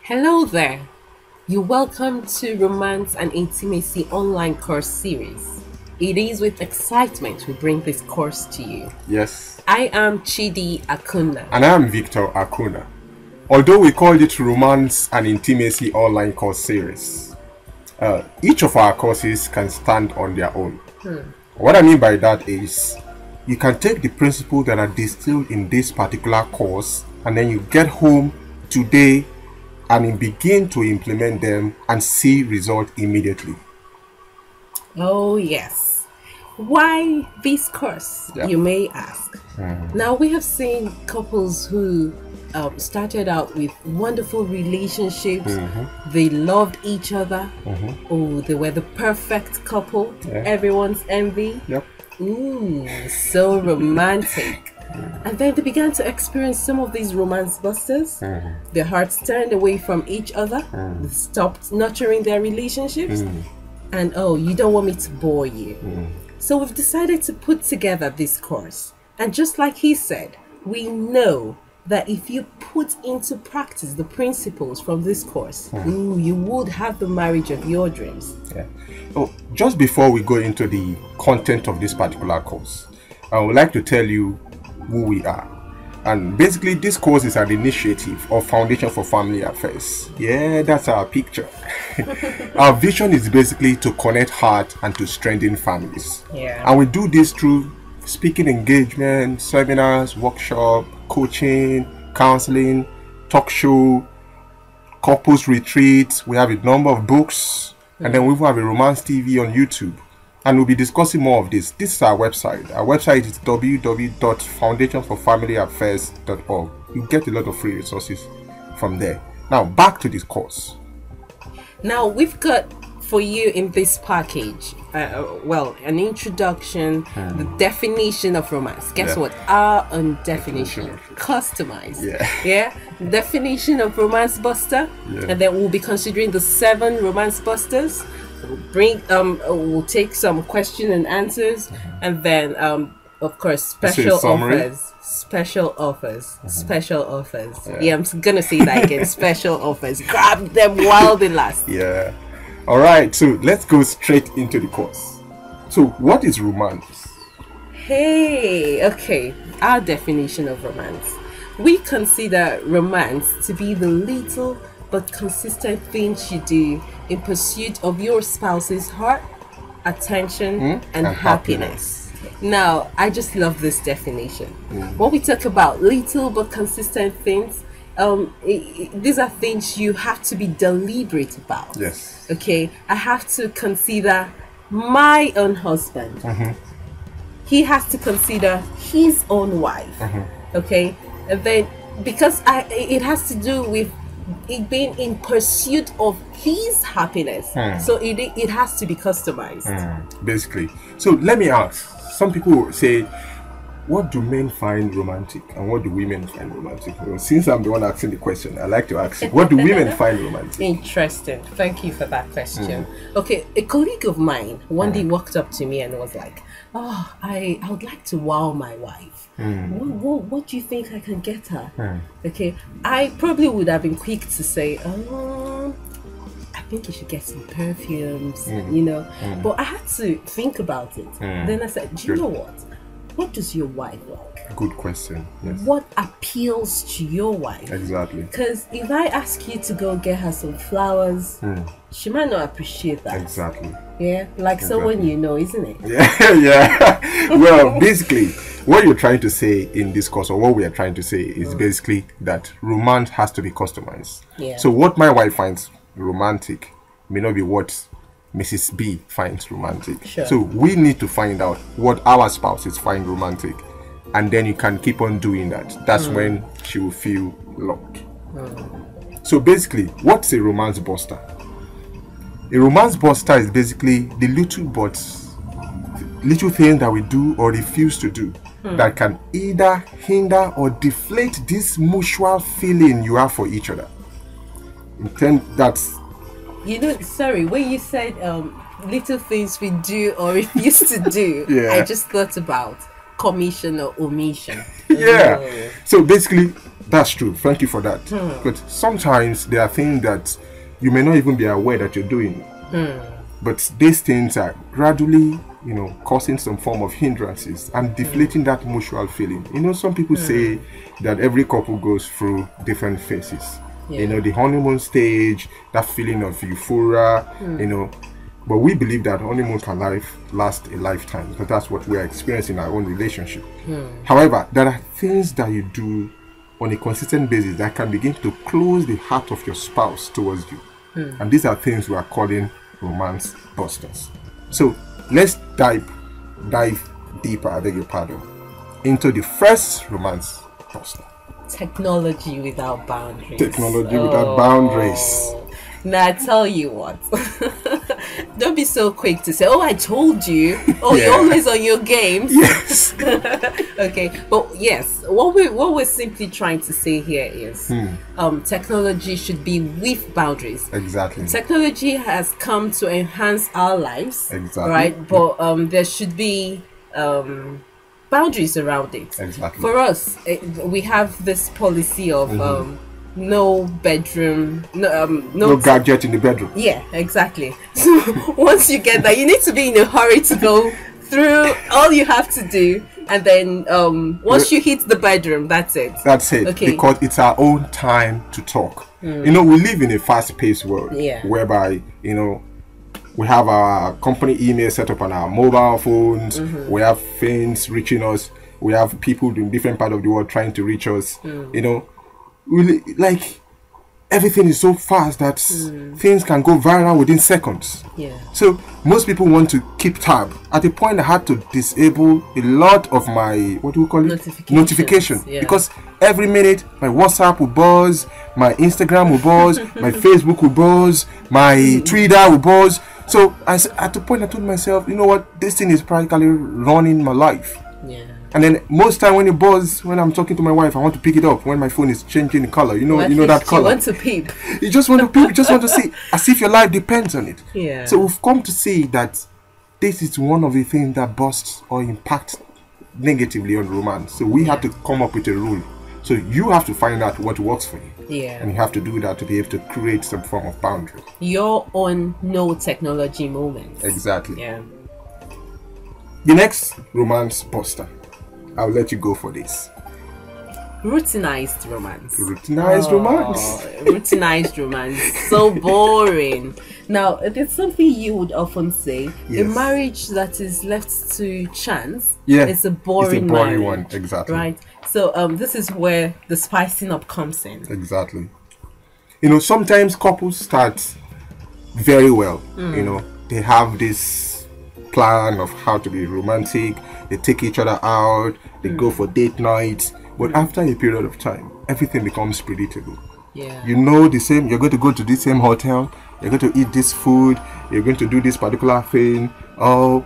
Hello there. You're welcome to Romance and Intimacy online course series. It is with excitement we bring this course to you. Yes. I am Chidi Akuna. And I am Victor Akuna. Although we called it Romance and Intimacy online course series, each of our courses can stand on their own. What I mean by that is, you can take the principles that are distilled in this particular course and then you get home today and you begin to implement them and see result immediately. Oh yes. Why this course, you may ask? Now we have seen couples who started out with wonderful relationships. They loved each other. Oh, they were the perfect couple. Everyone's envy. Yep. Ooh, so romantic. And then they began to experience some of these romance busters. Their hearts turned away from each other. They stopped nurturing their relationships. And oh, you don't want me to bore you. So we've decided to put together this course. And just like he said, we know that if you put into practice the principles from this course, ooh, you would have the marriage of your dreams. Yeah. Oh, just before we go into the content of this particular course, I would like to tell you who we are. And basically, this course is an initiative of Foundation for Family Affairs. Yeah, that's our picture. Our vision is basically to connect heart and to strengthen families. And we do this through speaking engagement, seminars, workshop, coaching, counseling, talk show, couples retreats. We have a number of books, and then we have a romance TV on YouTube. And we'll be discussing more of this. This is our website. Our website is www.foundationforfamilyaffairs.org. You get a lot of free resources from there. Now, back to this course. Now, we've got for you in this package, an introduction, the definition of romance. Guess what? Our own definition. Customized. Yeah. Definition of romance buster. And then we'll be considering the 7 romance busters. We'll take some question and answers, and then of course special offers. Yeah, I'm gonna say that again. Special offers. Grab them while they last. Yeah. All right, so let's go straight into the course. So what is romance? Okay, our definition of romance. We consider romance to be the little but consistent things you do in pursuit of your spouse's heart, attention, and happiness. Now, I just love this definition. When we talk about little but consistent things, these are things you have to be deliberate about. Yes. Okay, I have to consider my own husband. He has to consider his own wife. Okay, and then because it has to do with it being in pursuit of his happiness, so it has to be customized. Basically. So let me ask, some people say, what do men find romantic and what do women find romantic? Well, since I'm the one asking the question, I like to ask, what do women find romantic? Interesting. Thank you for that question. Okay, a colleague of mine one day walked up to me and was like, oh, I would like to wow my wife. What do you think I can get her? Okay, I probably would have been quick to say, I think you should get some perfumes, but I had to think about it. Then I said, do you know what? What does your wife like? Good question. Yes. What appeals to your wife? Exactly. Because if I ask you to go get her some flowers, she might not appreciate that. Exactly. Yeah, like someone you know, isn't it? Yeah. Well, basically, what you're trying to say in this course, or what we are trying to say, is basically that romance has to be customized. Yeah. So what my wife finds romantic may not be what Mrs. B finds romantic. Sure. So we need to find out what our spouses find romantic, and then you can keep on doing that. That's when she will feel loved. So basically, what's a romance buster? A romance buster is basically the little things that we do or refuse to do that can either hinder or deflate this mutual feeling you have for each other. That's sorry, when you said little things we do or refuse to do, I just thought about commission or omission. Yeah. Oh. So basically, that's true. Thank you for that. But sometimes there are things that you may not even be aware that you're doing. But these things are gradually, causing some form of hindrances and deflating that mutual feeling. Some people say that every couple goes through different phases. Yeah. The honeymoon stage, that feeling of euphoria, but we believe that honeymoon can last a lifetime, because that's what we're experiencing in our own relationship. However, there are things that you do on a consistent basis that can begin to close the heart of your spouse towards you. And these are things we are calling romance busters. So let's dive deeper, I beg your pardon, into the first romance buster. Technology without boundaries. Technology without boundaries. Now I tell you what, don't be so quick to say, "Oh, I told you." Oh, Yeah. you're always on your games. Yes. Okay, but yes, what we're simply trying to say here is, technology should be with boundaries. Exactly. Technology has come to enhance our lives, Exactly. right? But there should be boundaries around it. Exactly. For us, we have this policy of no bedroom, No gadget in the bedroom. Yeah, exactly. So once you get that, you need to be in a hurry to go through all you have to do, and then once you hit the bedroom, that's it. That's it. Okay. Because it's our own time to talk. We live in a fast-paced world, Yeah. whereby we have our company email set up on our mobile phones. We have fans reaching us. We have people in different parts of the world trying to reach us. Really, like, everything is so fast that things can go viral within seconds. Yeah. So most people want to keep tab. At a point, I had to disable a lot of my, what do we call it? Notification. Yeah. Because every minute my WhatsApp will buzz, my Instagram will buzz, my Facebook will buzz, my Twitter will buzz. So at the point I told myself, you know what, this thing is practically running my life. Yeah. And then most time when it buzz, when I'm talking to my wife, I want to pick it up when my phone is changing the color. You know that color. You want to peep. You just want to peep. You just want to see, as if your life depends on it. Yeah. So we've come to see that this is one of the things that busts or impacts negatively on romance. So we have to come up with a rule. So you have to find out what works for you. Yeah. And you have to do that to be able to create some form of boundary. Your own no technology moments. Exactly. Yeah. The next romance buster, I'll let you go for this. Routinized romance. Routinized romance. Routinized romance. So boring. Now, there's something you would often say. Yes. A marriage that is left to chance Yeah, is a boring boring marriage. one, exactly. Right. So this is where the spicing up comes in. Exactly. Sometimes couples start very well. They have this plan of how to be romantic. They take each other out. They go for date nights. But after a period of time, everything becomes predictable. Yeah. The same. You're going to go to this same hotel. You're going to eat this food. You're going to do this particular thing. So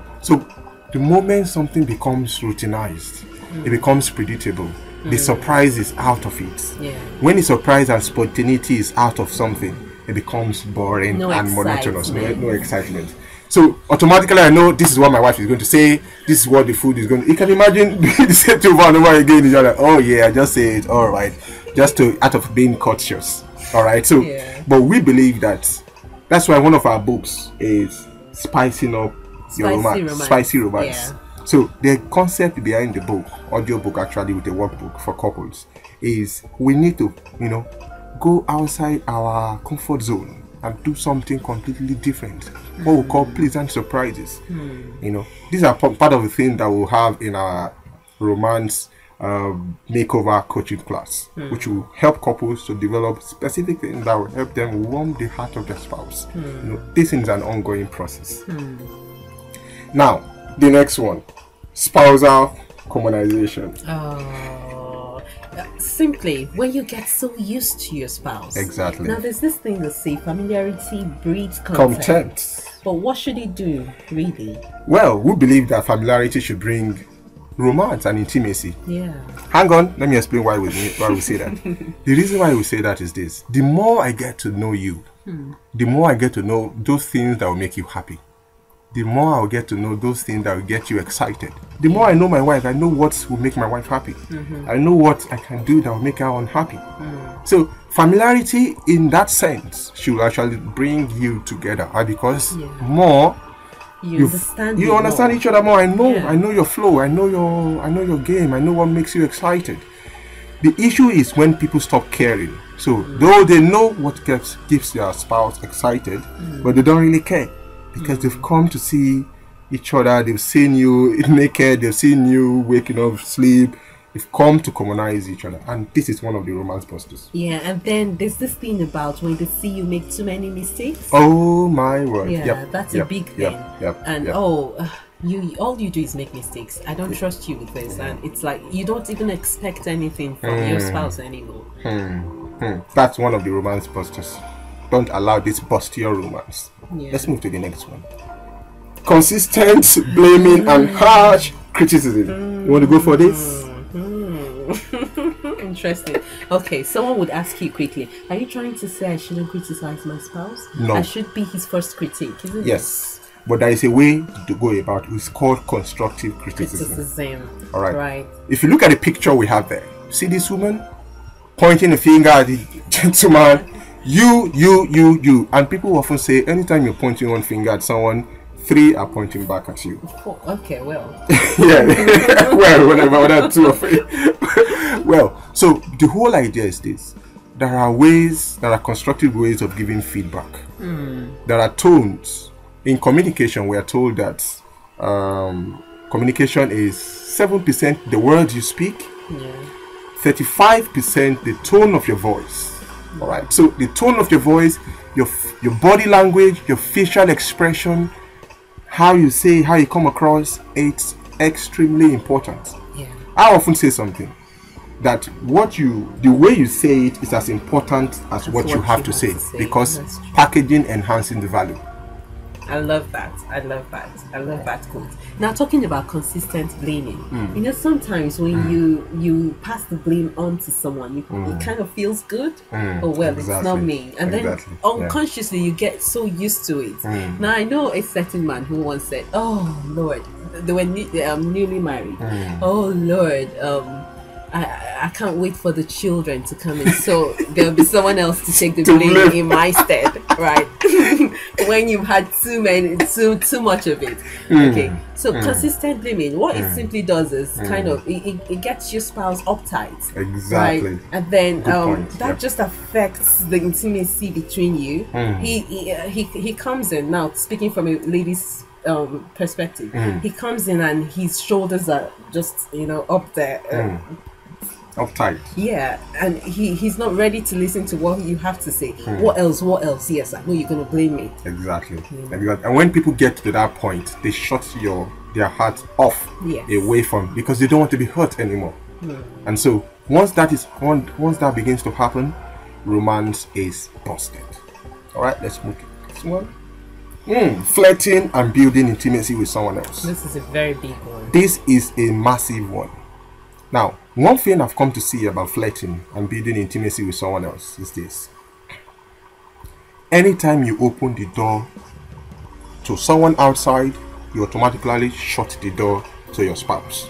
the moment something becomes routinized, it becomes predictable. The surprise is out of it. Yeah. When the surprise and spontaneity is out of something, it becomes boring No and monotonous. excitement. No excitement. So automatically, I know this is what my wife is going to say. This is what the food is going to. You can imagine the same thing over and over again. You're like, oh yeah, I just say it. All right, just out of being cautious. All right. So, but we believe that's why one of our books is spicing up your romance. Spicy romance. Yeah. So the concept behind the book, audio book actually with a workbook for couples, is we need to, go outside our comfort zone and do something completely different. What we call pleasant surprises. These are part of the thing that we'll have in our romance makeover coaching class, which will help couples to develop specific things that will help them warm the heart of their spouse. This is an ongoing process. Now, the next one, spousal commonization. Simply when you get so used to your spouse. Exactly. Now there's this thing that say familiarity breeds contempt. But what should it do, really? Well, we believe that familiarity should bring romance and intimacy. Yeah. Hang on, let me explain why we say that. The reason why we say that is this: the more I get to know you, the more I get to know those things that will make you happy. the more I'll get to know those things that will get you excited. The more I know my wife, I know what will make my wife happy. I know what I can do that will make her unhappy. So familiarity in that sense should actually bring you together, because more you understand each other more. I know your flow, I know your game, I know what makes you excited. The issue is when people stop caring. So though they know what keeps their spouse excited, but they don't really care, because they've come to see each other, they've seen you naked, they've seen you waking up, sleep, they've come to commonize each other, and this is one of the romance busters. Yeah, and then there's this thing about when they see you make too many mistakes. Oh my word! Yeah, that's a big thing. And you all you do is make mistakes. I don't trust you with this, and it's like you don't even expect anything from your spouse anymore. That's one of the romance busters. Don't allow this bust your romance. Let's move to the next one. Consistent blaming and harsh criticism. You want to go for this? Interesting. Okay, someone would ask you quickly, are you trying to say I shouldn't criticize my spouse? No. I should be his first critique, isn't it? Yes. But there is a way to go about it. It's called constructive criticism. All right. Right. If you look at the picture we have there, see this woman pointing a finger at the gentleman, you. And people often say, anytime you're pointing one finger at someone, 3 are pointing back at you. Oh, okay, well. Yeah. Well, whatever, 2 or 3. Well, so the whole idea is this. There are constructive ways of giving feedback. There are tones. In communication, we are told that communication is 7% the words you speak, 35% the tone of your voice. All right. So the tone of your voice, your body language, your facial expression, how you say, how you come across, it's extremely important. I often say something that the way you say it is as important as what you have to say, because packaging enhancing the value. I love that. I love that quote. Now, talking about consistent blaming, you know, sometimes when you pass the blame on to someone, it kind of feels good. Oh well, exactly. It's not me, and then unconsciously you get so used to it. Now, I know a certain man who once said, "Oh Lord," they were newly married. "Oh Lord, I can't wait for the children to come in, so there'll be someone else to take the blame in my stead, right?" When you've had too much of it. Okay, so consistent blaming, what it simply does is kind of it gets your spouse uptight, exactly, right? And then that just affects the intimacy between you. He comes in now, speaking from a lady's perspective, he comes in and his shoulders are just up there, uptight. Yeah, and he's not ready to listen to what you have to say. What else? Yes, I know you're gonna blame me. Exactly. And when people get to that point, they shut their heart off, away from, because they don't want to be hurt anymore. And so once that begins to happen, romance is busted. All right, let's move to this one. Flirting and building intimacy with someone else. This is a very big one. This is a massive one. Now, one thing I've come to see about flirting and building intimacy with someone else is this. Anytime you open the door to someone outside, you automatically shut the door to your spouse.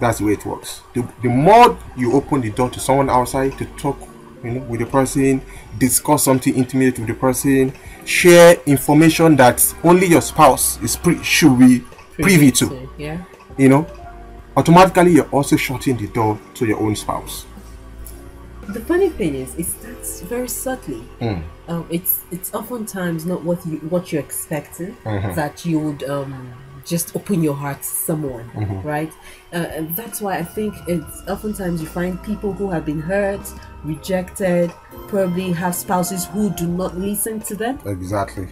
That's the way it works. The more you open the door to someone outside to talk with the person, discuss something intimate with the person, share information that only your spouse should be privy to, automatically you're also shutting the door to your own spouse. The funny thing is, it starts very subtly. It's oftentimes not what you're expecting, that you would just open your heart to someone, right? And that's why I think it's oftentimes you find people who have been hurt, rejected, probably have spouses who do not listen to them. Exactly.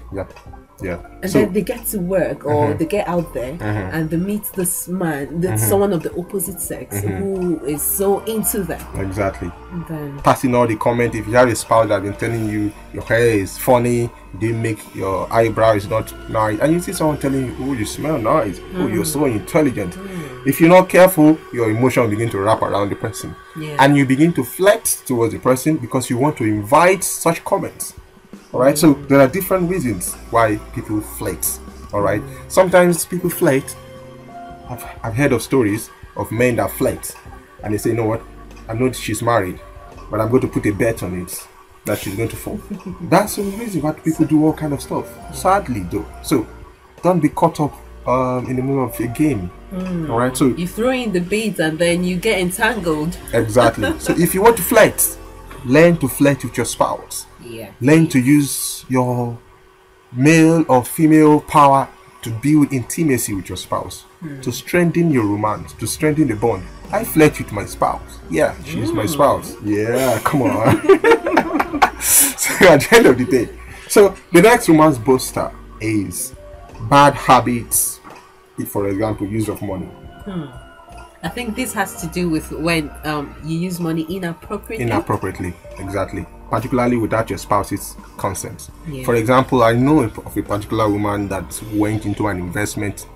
Yeah. And then they get to work or they get out there and they meet this man, someone of the opposite sex who is so into them. Exactly. And then passing all the comment. If you have a spouse that's been telling you your hair is funny, you didn't make your eyebrow is not nice, and you see someone telling you, "Oh, you smell nice. Oh, you're so intelligent." If you're not careful, your emotion begin to wrap around the person, and you begin to flex towards the person because you want to invite such comments. All right, so there are different reasons why people flex. All right. Sometimes people flirt. I've heard of stories of men that flirt, and they say, you know what? I know she's married, but I'm going to put a bet on it that she's going to fall. That's the reason why people do all kind of stuff. Sadly, though. So don't be caught up in the middle of a game. All right. So you throw in the bait and then you get entangled. Exactly. So if you want to flirt, learn to flirt with your spouse. Yeah. Learn to use your male or female power to build intimacy with your spouse, to strengthen your romance, to strengthen the bond. I flirt with my spouse. Yeah, she's my spouse. Yeah, come on. So at the end of the day, so the next romance buster is bad habits. If, for example, use of money. I think this has to do with when you use money inappropriately. Inappropriately, exactly. Particularly without your spouse's consent. Yeah. For example, I know of a particular woman that went into an investment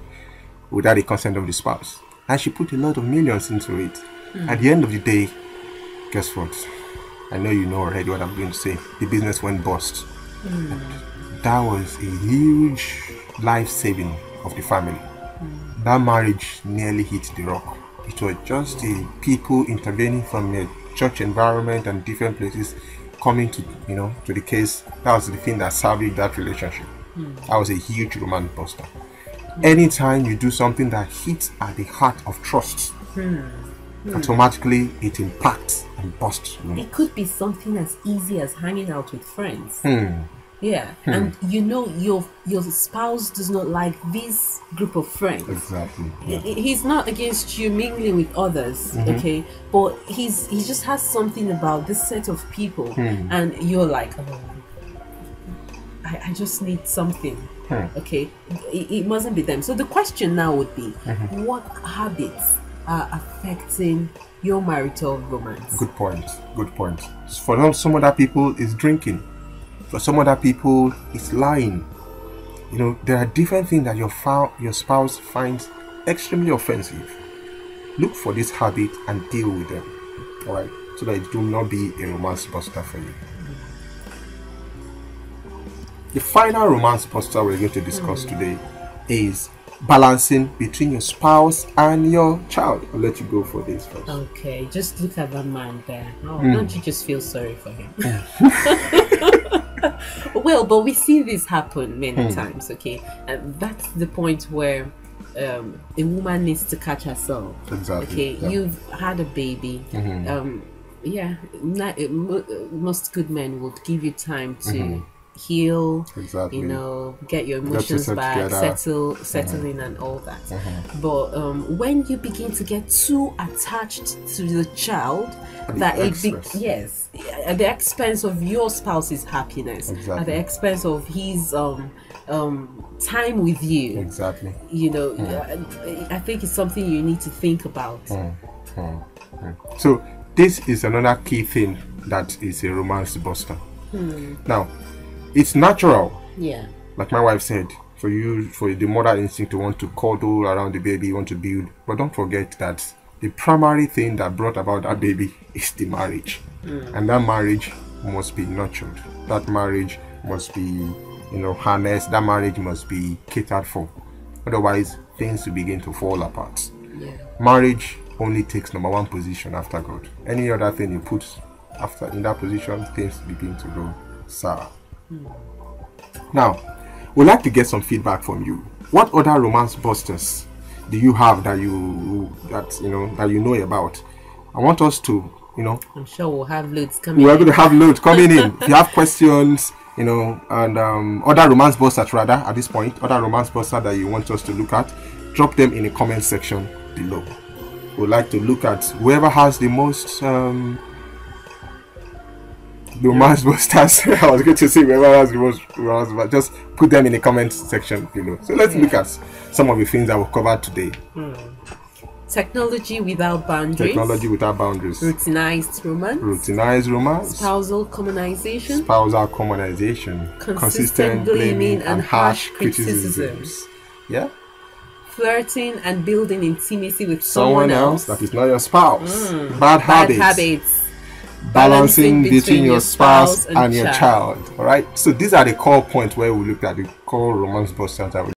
without the consent of the spouse, and she put a lot of millions into it. At the end of the day, guess what? I know you know already what I'm going to say. The business went bust. That was a huge life saving of the family. That marriage nearly hit the rock. It was just the people intervening from a church environment and different places coming to to the case. That was the thing that salvaged that relationship. That was a huge romance buster. Anytime you do something that hits at the heart of trust, automatically it impacts and busts. It could be something as easy as hanging out with friends. Yeah, and your spouse does not like this group of friends. Exactly. Yeah. He's not against you mingling with others, okay, but he just has something about this set of people, and you're like, oh, I just need something. Okay, it mustn't be them. So the question now would be, what habits are affecting your marital romance? Good point. Good point. For some other people, it's drinking. For some other people, it's lying. There are different things that your spouse finds extremely offensive. Look for this habit and deal with them. All right, so that it will not be a romance buster for you. The final romance buster we're going to discuss today is balancing between your spouse and your child. I'll let you go for this first. Okay, just look at that man there. Oh, don't you just feel sorry for him? Well, but we see this happen many times, okay? And that's the point where a woman needs to catch herself. Exactly. Okay, yeah. You've had a baby. Most good men would give you time to heal, exactly. Get your emotions back, settle in and all that. But when you begin to get too attached to the child, at the expense of your spouse's happiness, at the expense of his time with you, exactly. I think it's something you need to think about. So this is another key thing that is a romance buster. Now, it's natural, like my wife said, for the mother instinct to want to cuddle around the baby, want to build, but don't forget that the primary thing that brought about that baby is the marriage, and that marriage must be nurtured. That marriage must be harnessed. That marriage must be catered for. Otherwise, things will begin to fall apart. Marriage only takes number one position after God. Any other thing you put after in that position, things begin to go sour. Now, we'd like to get some feedback from you. What other romance busters do you have that you know about? I want us to, I'm sure we'll have loads coming. We're going to have loads coming in. If you have questions, and other romance busters rather at this point, other romance busters that you want us to look at, drop them in the comment section below. We'd like to look at whoever has the most romance busters. I was going to say whoever has the most romance, but just put them in the comment section below. So let's look at some of the things that we've covered today. Technology without boundaries. Technology without boundaries. Routinized romance. Routinized romance. Spousal commonization. Spousal commonization. Consistent blaming and harsh criticisms. Yeah. Flirting and building intimacy with someone else that is not your spouse. Bad habits. Balancing between your spouse and your child. All right. So these are the core points where we looked at the core romance busters that we